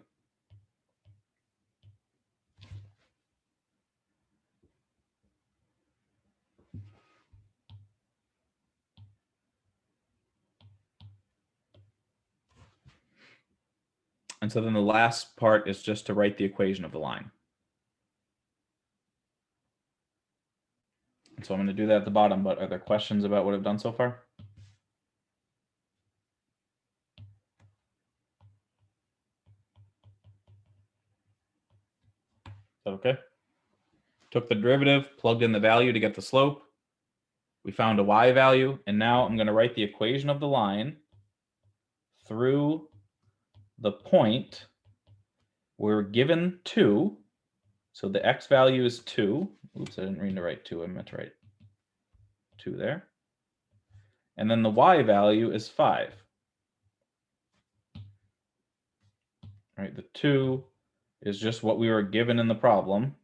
And so then the last part is just to write the equation of the line. And so I'm going to do that at the bottom, but are there questions about what I've done so far? Is that okay? Took the derivative, plugged in the value to get the slope. We found a y value, and now I'm going to write the equation of the line through the point. We're given 2, so the x value is 2. Oops, I didn't mean to write 2. I meant to write 2 there. And then the y value is 5. Right, the 2 is just what we were given in the problem,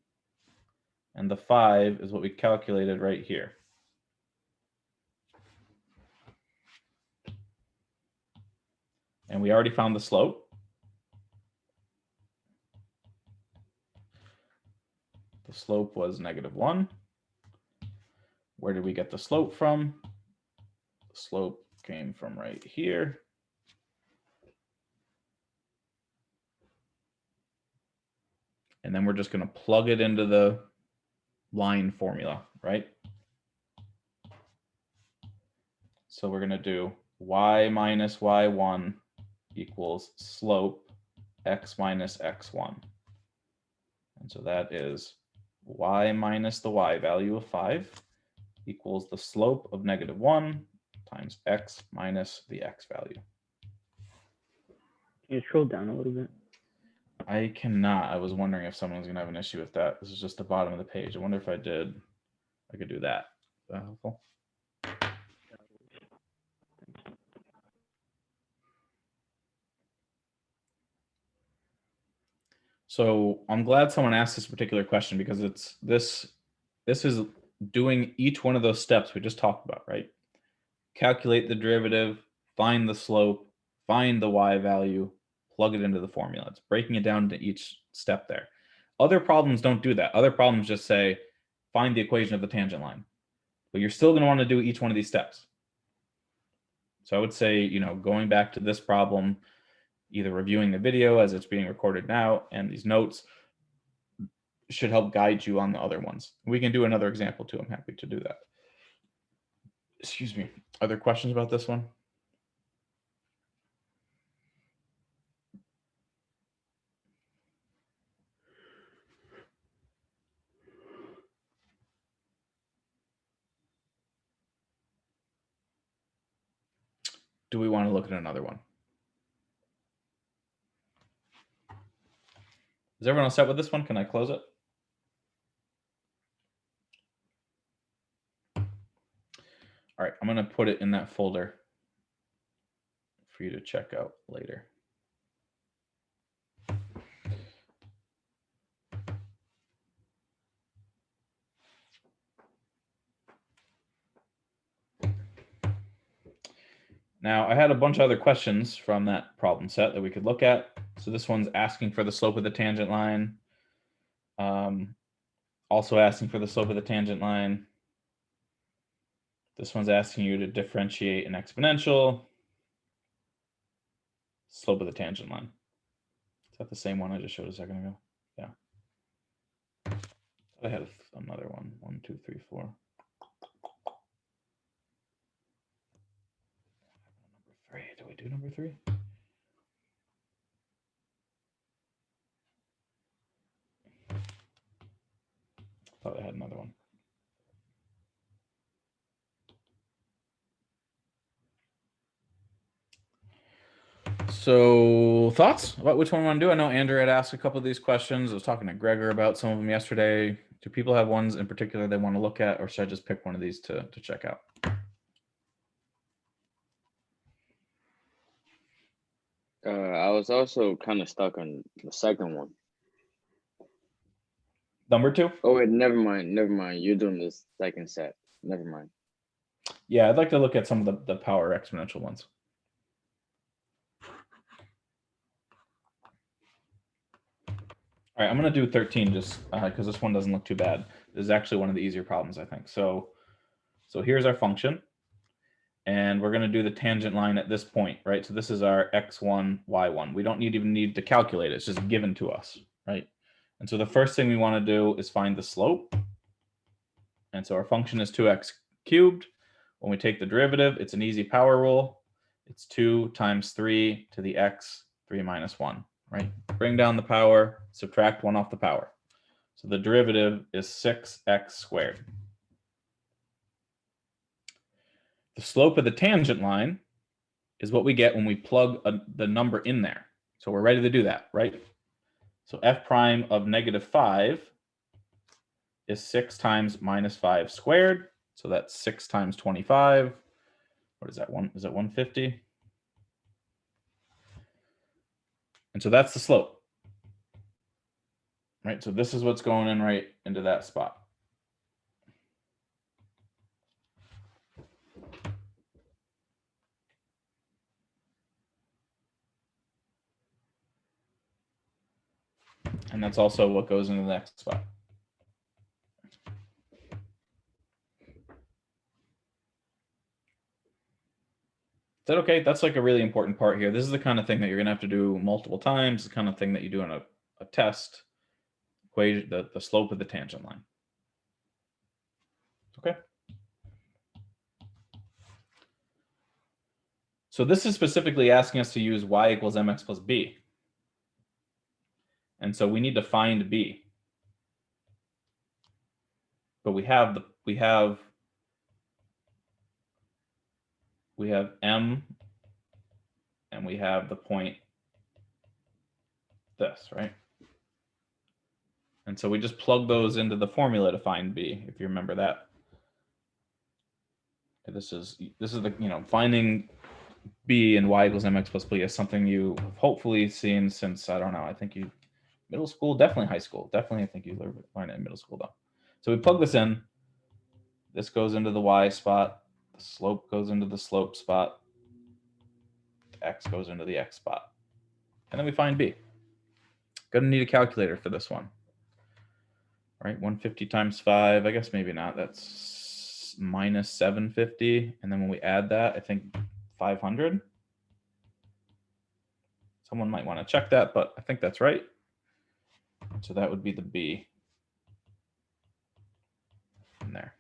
and the 5 is what we calculated right here. And we already found the slope. The slope was -1. Where did we get the slope from? The slope came from right here. And then we're just going to plug it into the line formula, right? So we're going to do y minus y1 equals slope x minus x1. And so that is y minus the y value of 5 equals the slope of -1 times x minus the x value. Can you scroll down a little bit? I cannot. I was wondering if someone was going to have an issue with that. This is just the bottom of the page. I wonder if I could do that. Is that helpful? So I'm glad someone asked this particular question because this is doing each one of those steps we just talked about, right? Calculate the derivative, find the slope, find the y value, plug it into the formula. It's breaking it down to each step there. Other problems don't do that. Other problems just say, find the equation of the tangent line. But you're still going to want to do each one of these steps. So I would say, you know, going back to this problem, either reviewing the video as it's being recorded now and these notes should help guide you on the other ones. We can do another example too. I'm happy to do that. Excuse me. Are there questions about this one? Do we want to look at another one? Is everyone all set with this one? Can I close it? All right, I'm going to put it in that folder for you to check out later. Now, I had a bunch of other questions from that problem set that we could look at. So this one's asking for the slope of the tangent line. Also asking for the slope of the tangent line. This one's asking you to differentiate an exponential. Slope of the tangent line. Is that the same one I just showed a second ago? Yeah. I had another one. 1, 2, 3, 4. Number 3. Did we do number 3? Thought I had another one. So thoughts about which one we want to do? I know Andrew had asked a couple of these questions. I was talking to Gregor about some of them yesterday. Do people have ones in particular they want to look at, or should I just pick one of these to check out? I was also kind of stuck on the second one. Number 2? Oh wait, never mind. You're doing the second set. Never mind. Yeah, I'd like to look at some of the power exponential ones. All right, I'm going to do 13 just because this one doesn't look too bad. This is actually one of the easier problems, I think. So here's our function. And we're going to do the tangent line at this point, right? So this is our x1, y1. We don't even need to calculate it. It's just given to us, right? And so the first thing we want to do is find the slope. And so our function is 2x cubed. When we take the derivative, it's an easy power rule. It's 2 times 3 to the x, 3 minus 1, right? Bring down the power, subtract 1 off the power. So the derivative is 6x squared. The slope of the tangent line is what we get when we plug the number in there. So we're ready to do that, right? So f prime of -5 is 6 times -5 squared. So that's 6 times 25. What is that? Is that 150? And so that's the slope, right? So this is what's going in right into that spot. And that's also what goes into the next spot. Is that okay? That's like a really important part here. This is the kind of thing that you're going to have to do multiple times, the kind of thing that you do in a test equation, the slope of the tangent line. Okay. So this is specifically asking us to use y equals mx plus b. And so we need to find b. but we have M, and we have the point this, right? And so we just plug those into the formula to find B, if you remember that. This is the, finding B and y equals mx plus b is something you have hopefully seen since, I don't know, I think you, middle school, definitely high school. Definitely, I think you learned it in middle school though. So we plug this in. This goes into the y spot. The slope goes into the slope spot. The x goes into the x spot. And then we find B. Gonna need a calculator for this one. All right, 150 times 5, I guess maybe not. That's minus 750. And then when we add that, I think 500. Someone might want to check that, but I think that's right. So that would be the B in there.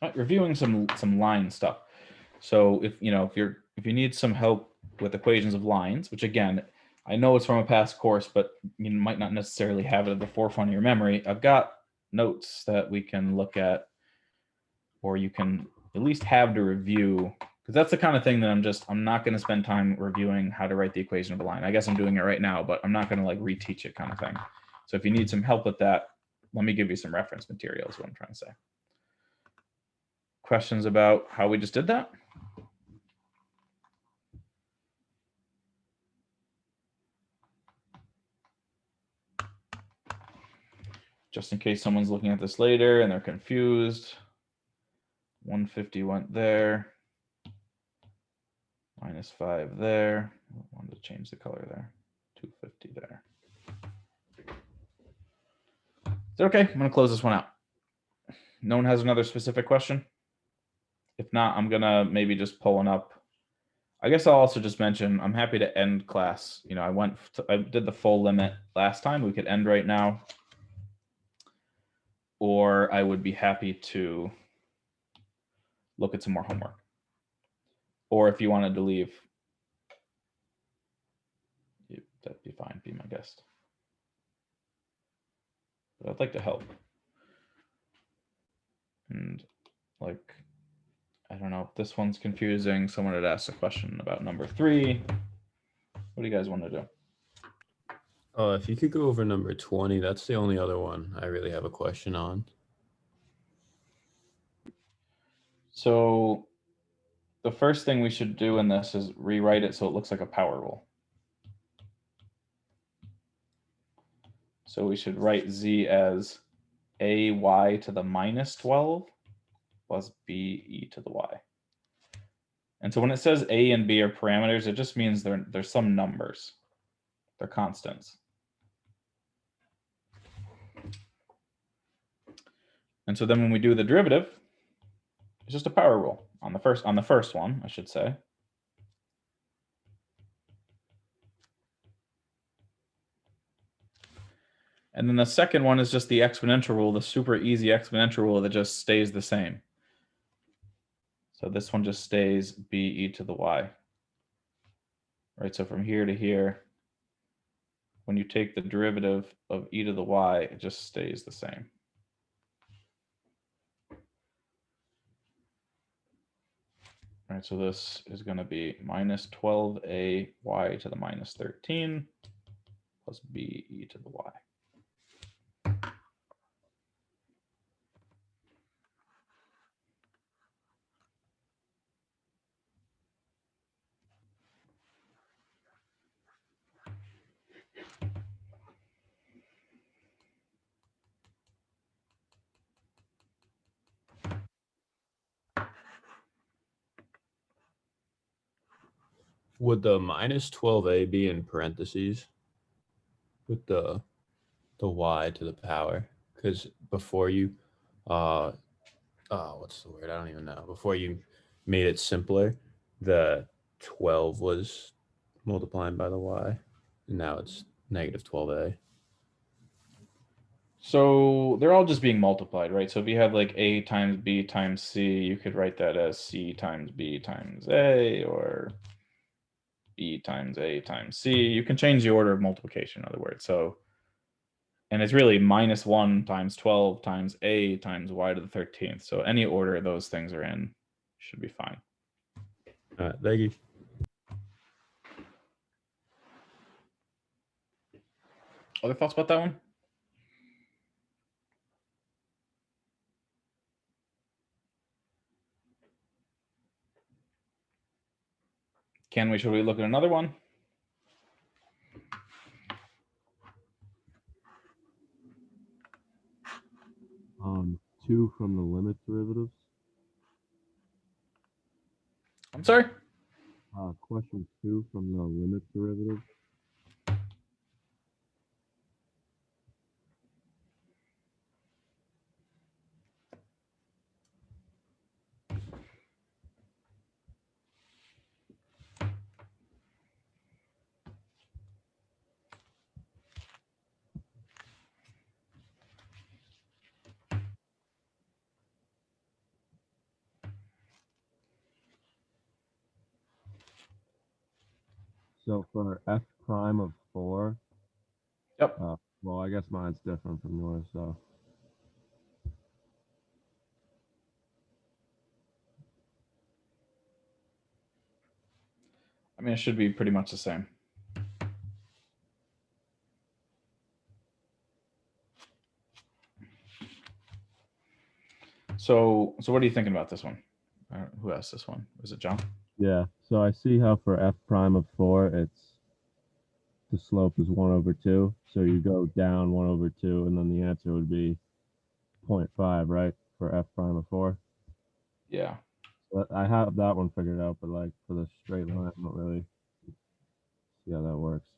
All right, reviewing some line stuff. So if you need some help with equations of lines, which again, I know it's from a past course, but you might not necessarily have it at the forefront of your memory. I've got notes that we can look at, or you can at least have to review, because that's the kind of thing that I'm not going to spend time reviewing how to write the equation of a line. I guess I'm doing it right now, but I'm not going to like reteach it kind of thing. So if you need some help with that, let me give you some reference material is what I'm trying to say. Questions about how we just did that? Just in case someone's looking at this later and they're confused. 150 went there. Minus 5 there. I wanted to change the color there. 250 there. Is that okay? I'm going to close this one out. No one has another specific question? If not, I'm going to maybe just pull one up. I guess I'll also just mention, I'm happy to end class. I did the full limit last time. We could end right now. Or I would be happy to look at some more homework. Or if you wanted to leave, that'd be fine, be my guest. But I'd like to help. And like, I don't know if this one's confusing. Someone had asked a question about number 3. What do you guys want to do? If you could go over number 20, that's the only other one I really have a question on. So the first thing we should do in this is rewrite it so it looks like a power rule. So we should write z as ay to the minus 12 plus be to the y. And so when it says a and b are parameters, it just means they're some numbers. They're constants. And so then when we do the derivative, it's just a power rule on the first one, I should say. And then the second one is just the exponential rule, the super easy exponential rule that just stays the same. So this one just stays be to the y. Right, so from here to here, when you take the derivative of e to the y, it just stays the same. All right, so this is going to be minus 12a y to the minus 13 plus b to the y. Would the minus 12a be in parentheses with the y to the power? Because before you, what's the word? I don't even know. Before you made it simpler, the 12 was multiplying by the y, and now it's negative 12a. So they're all just being multiplied, right? So if you have like a times b times c, you could write that as c times b times a, or B times A times C. You can change the order of multiplication, in other words. So, and it's really -1 times 12 times A times y to the 13th. So any order those things are in should be fine. All right, thank you. Other thoughts about that one? Should we look at another one? Two from the limit derivatives. I'm sorry? Question 2 from the limit derivative. So for f prime of 4. Yep. Well, I guess mine's different from yours, so. I mean, it should be pretty much the same. So what are you thinking about this one? Who asked this one? Was it John? Yeah, so I see how for f prime of 4, the slope is 1/2. So you go down 1/2, and then the answer would be 0.5, right? For f prime of 4. Yeah. But I have that one figured out, but like for the straight line, I don't really see how that works.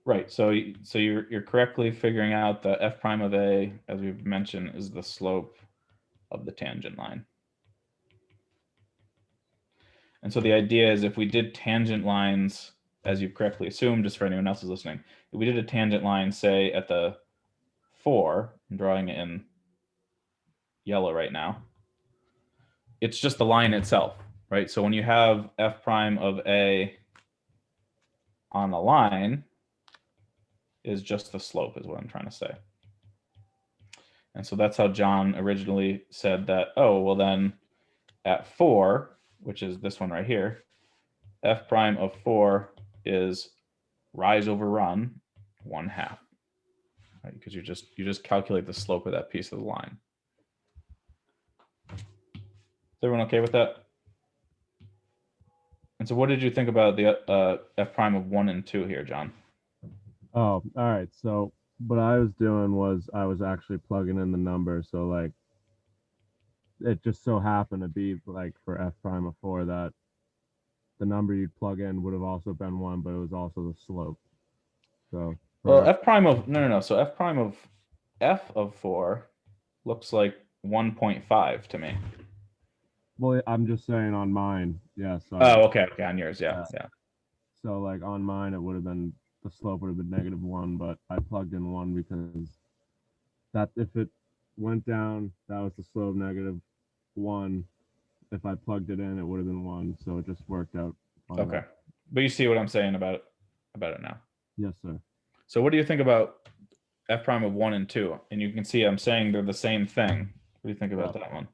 Right. So you're correctly figuring out that f prime of A, as we've mentioned, is the slope of the tangent line. And so the idea is if we did tangent lines, as you've correctly assumed, just for anyone else who's listening, if we did a tangent line, say at the 4, I'm drawing it in yellow right now, it's just the line itself, right? So when you have f prime of A on the line, is just the slope is what I'm trying to say. And so that's how John originally said that, oh, well then at 4, which is this one right here, f prime of 4 is rise over run 1/2, right? Because you just calculate the slope of that piece of the line. Is everyone okay with that? And so what did you think about the f prime of 1 and 2 here, John? Oh, all right. So what I was doing was I was actually plugging in the number. So like it just so happened to be like for f prime of 4 that the number you'd plug in would have also been 1, but it was also the slope. So well, f prime of no. So f prime of f of 4 looks like 1.5 to me. Well, I'm just saying on mine. Yeah. So Oh, okay. On yours, yeah. So like on mine, it would have been the slope would have been -1, but I plugged in 1 because that if it went down, that was the slope -1. If I plugged it in, it would have been 1. So it just worked out. Okay, but you see what I'm saying about it now. Yes, sir. So what do you think about f prime of 1 and 2? And you can see I'm saying they're the same thing. What do you think about that one?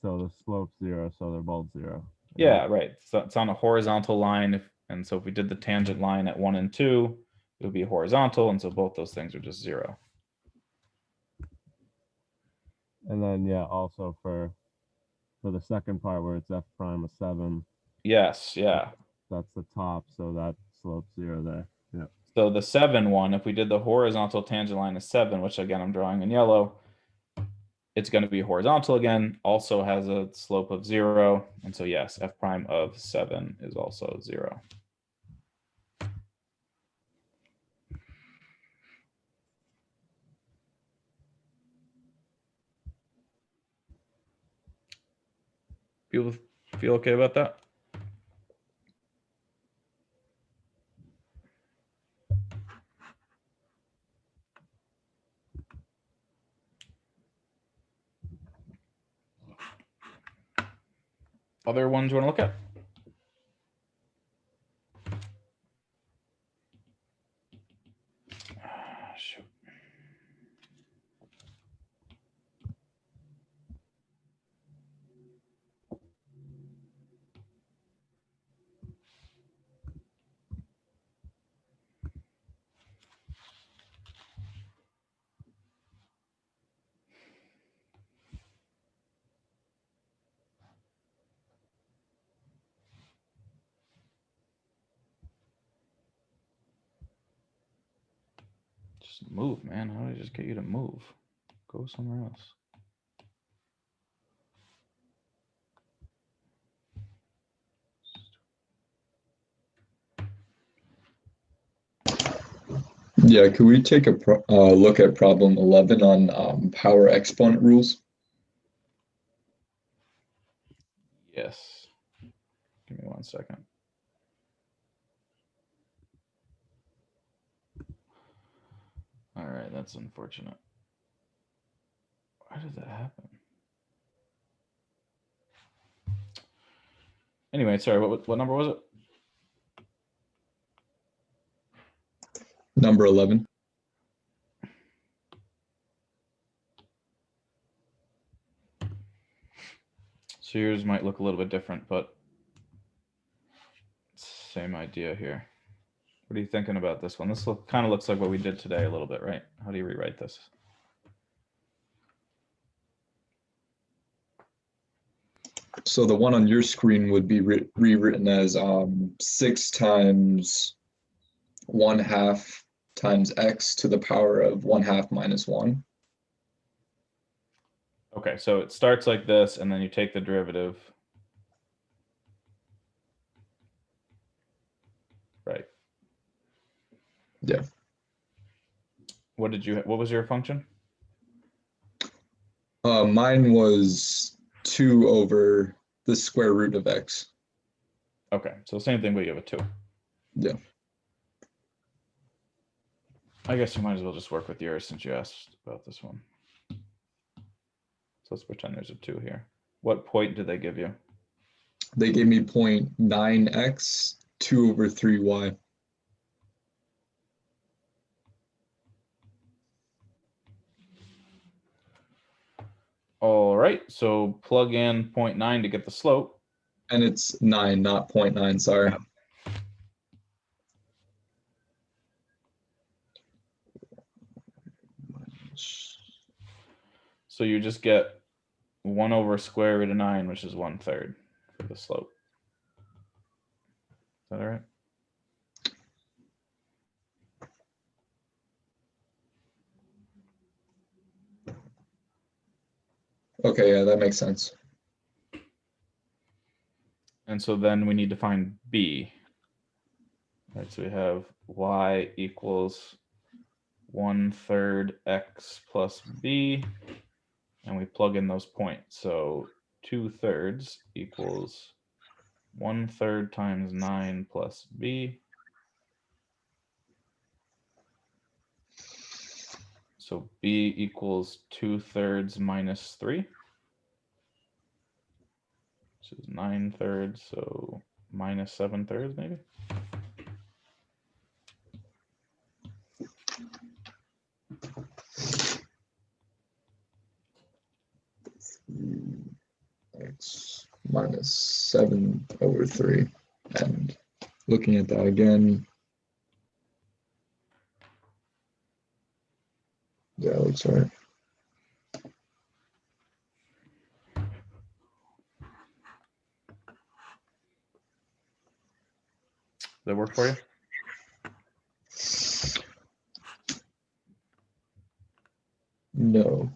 So the slope's 0, so they're both 0. Yeah, right. So it's on a horizontal line, and so if we did the tangent line at 1 and 2, it would be horizontal, and so both those things are just 0. And then yeah, also for the second part where it's f prime of 7. Yes, yeah. That's the top, so that slope's 0 there. Yeah. So the 7 one, if we did the horizontal tangent line of 7, which again I'm drawing in yellow, it's going to be horizontal again, also has a slope of 0. And so yes, f prime of 7 is also 0. People feel okay about that? Other ones you want to look at? Just move, man. How did I just get you to move? Go somewhere else. Yeah, could we take a look at problem 11 on power exponent rules? Yes. Give me 1 second. All right, that's unfortunate. Why did that happen? Anyway, sorry, what number was it? Number 11. So yours might look a little bit different, but same idea here. What are you thinking about this one? This kind of looks like what we did today a little bit, right? How do you rewrite this? So the one on your screen would be rewritten as 6 times 1/2 times x to the power of 1/2 minus 1. Okay, so it starts like this, and then you take the derivative. Right. Yeah. What was your function? Mine was 2 over the square root of x. Okay, so same thing, but you have a 2. Yeah. I guess you might as well just work with yours since you asked about this one. So let's pretend there's a 2 here. What point did they give you? They gave me 0.9x, 2 over 3y. All right, so plug in 0.9 to get the slope. And it's 9, not 0.9, sorry. So you just get 1 over square root of 9, which is 1/3 for the slope. Is that all right? Okay, yeah, that makes sense. And so then we need to find b. Right, so we have y equals 1/3 x plus b, and we plug in those points. So 2/3 equals 1/3 times 9 plus b. So b equals 2/3 minus 3. Which is 9/3, so minus 7/3 maybe. X minus 7 over 3. And looking at that again. Yeah, looks right. Does that work for you? No.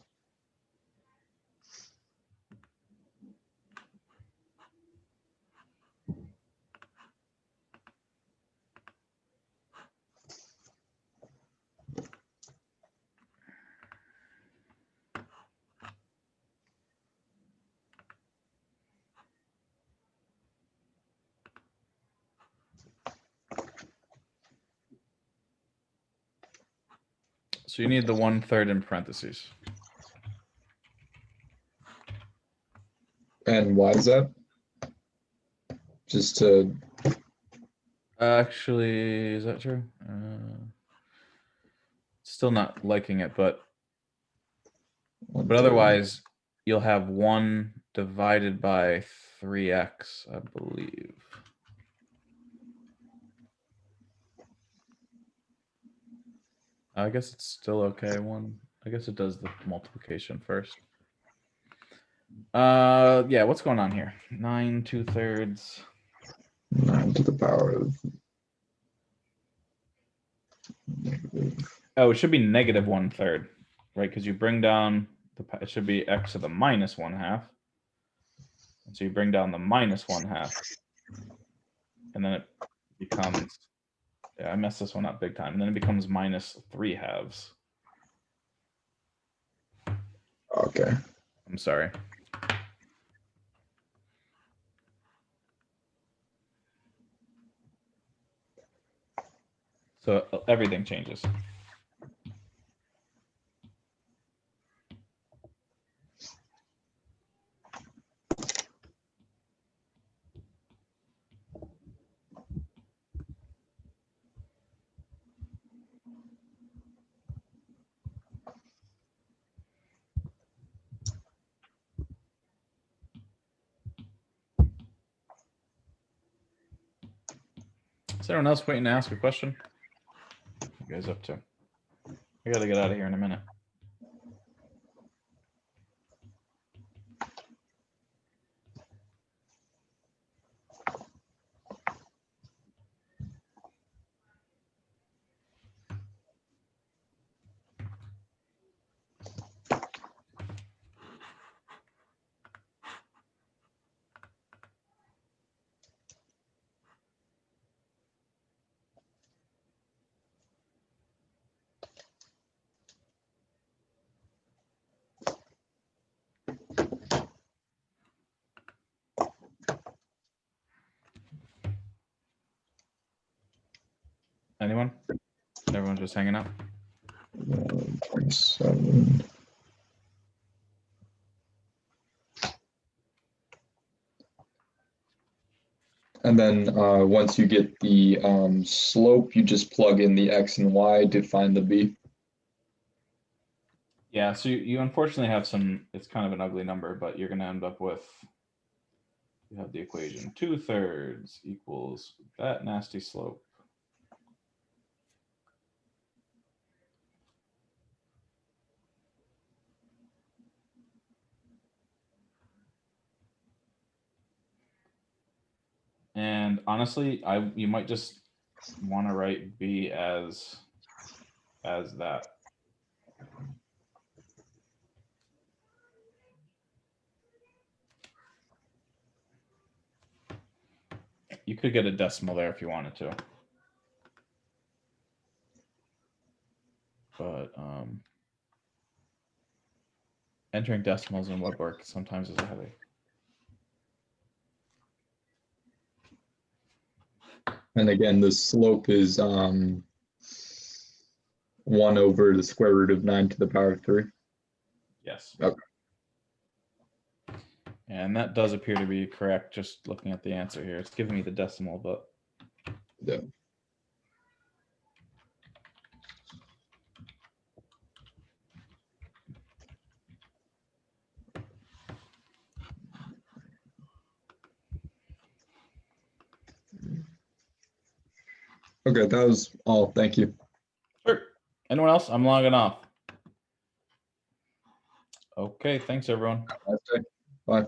So you need the 1/3 in parentheses. And why is that? Just to... Actually, is that true? Still not liking it, but otherwise you'll have 1 divided by 3x, I believe. I guess it's still okay. I guess it does the multiplication first. Yeah, what's going on here? 9 2/3. 9 to the power of negative Oh, it should be negative 1/3, right? Because you bring down it should be x to the minus 1/2. And so you bring down the minus 1/2. And then it becomes, yeah, I messed this one up big time. And then it becomes minus 3/2. Okay. I'm sorry. So everything changes. Is anyone else waiting to ask a question? What are you guys up to? I gotta get out of here in a minute. Anyone? Everyone's just hanging out. 27. And then once you get the slope, you just plug in the x and y to find the b. Yeah, so you unfortunately have some, it's kind of an ugly number, but you're gonna end up with, you have the equation 2/3 equals that nasty slope. And honestly, you might just want to write b as that. You could get a decimal there if you wanted to. But entering decimals in WebWork sometimes is a headache. And again, the slope is 1 over the square root of 9 to the power of 3. Yes. Okay. And that does appear to be correct, just looking at the answer here. It's giving me the decimal, but Yeah. Okay, that was all. Thank you. sure. Anyone else? I'm logging off. Okay, thanks everyone. Have a nice day. Bye.